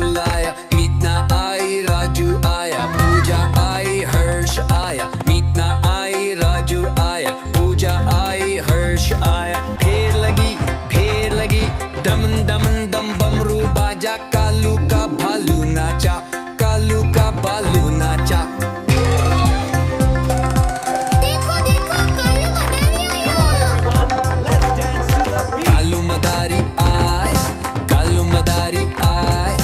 लाया, मीतना आई राजू आया, पूजा आई हर्ष आया, मीतना आई राजू आया, पूजा आई हर्ष आया। फेर लगी दमन दमन दम बमरू बाजा, कालू का भालू नाचा, कालू का भालू नाचा। कालू मदारी आए, कालू मदारी आए,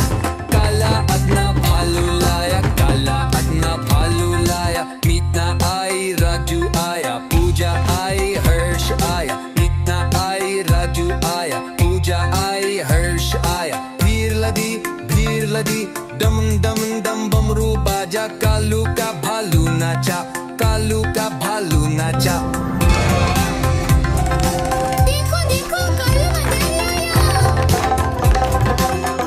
काला अपना भालू लाया, काला अपना भालू लाया, मीतना आई राजू आया, पूजा आई हर्ष आया, मीतना आई राजू आया, पूजा आई हर्ष आया। भीड़ लदी दम दम दम बमरू बाजा, कालू का भालू नाचा, कालू का भालू नाचा।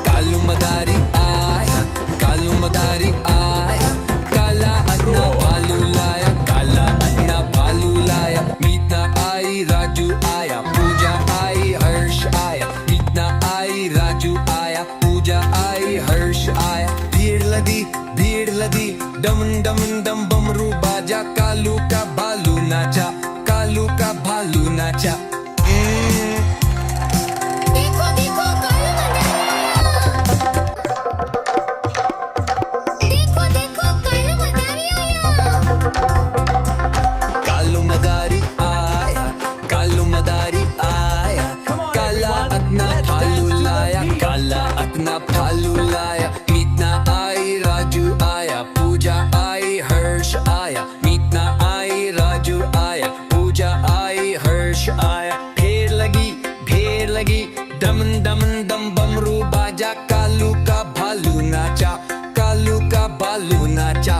कालू मदारी आया, कालू मदारी आया, काला अपना भालू लाया, काला अपना भालू लाया, मीतना आई राजू आया, पूजा आई हर्ष आया, मीतना आई राजू आया, पूजा आई हर्ष आया। भीड़ लदी दमन दमन दम बमरू बाजा, कालू का भालू नाचा, कालू का भालू नाचा। कालू मदारी आया, कालू मदारी आया, काला अपना भालू लाया, काला अपना भालू लाया, मीतना आई राजू आया, पूजा आई हर्ष आया, मीतना आई राजू आया, पूजा आई हर्ष आया। फेर लगी दमन दमन दम बमरू बाजा, कालू का भालू नाचा, कालू का भालू नाचा।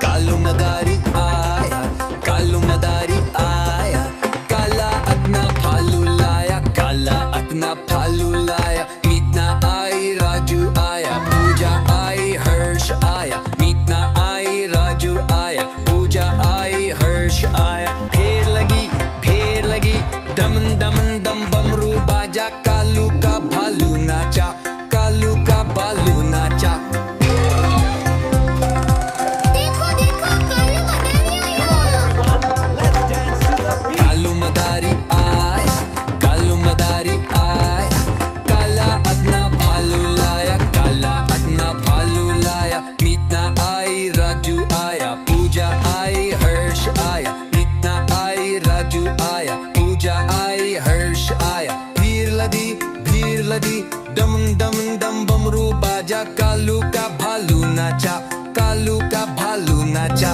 कालू मदारी आया, कालू मदारी आया, काला अपना भालू लाया, काला अपना भालू लाया, मीतना आई राजू आया, पूजा आई हर्ष आया, मीतना आई राजू आया, पूजा आई हर्ष आया। फेर लगी दमन दमन दम बमरू बाजा, कालू का भालू नाचा, कालू का भालू नाचा। कालू मदारी आए, कालू मदारी आए, काला अपना भालू लाया, काला अपना भालू लाया, मीतना आई राजू आया, पूजा आई हर्ष आया, मीतना आई राजू आया, पूजा आई हर्ष आया। भीड़ लदी दमन दमन दम बमरू बाजा, कालू का भालू नाचा, कालू का भालू नाचा।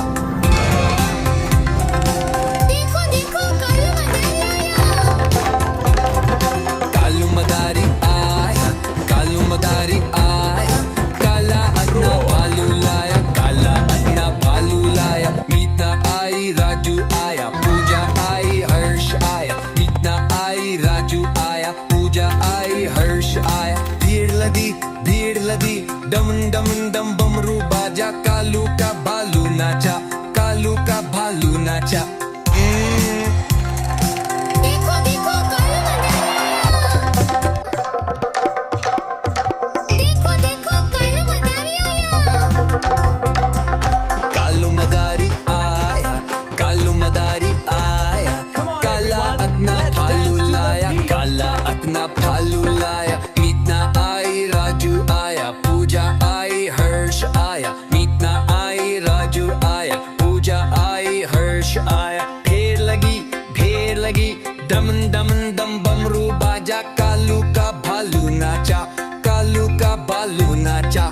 कालू मदारी आया, कालू मदारी आया, काला अपना भालू लाया, काला अपना भालू लाया, मीतना आई राजू आया, पूजा आई हर्ष आया, मीतना आई राजू आया, पूजा आई हर्ष आया। भीड़ लदी दमन दमन दम बमरू बाजा, कालू का भालू नाचा, कालू का भालू नाचा। कालू मदारी आया, कालू मदारी आया, काला अपना भालू लाया, काला अपना भालू लाया, मीतना आई राजू आया, पूजा आई हर्ष आया, मीतना आई राजू आया, पूजा आई हर्ष आया। फेर लगी दमन दमन दम बमरू बाजा, कालू का भालू नाचा, कालू का भालू नाचा।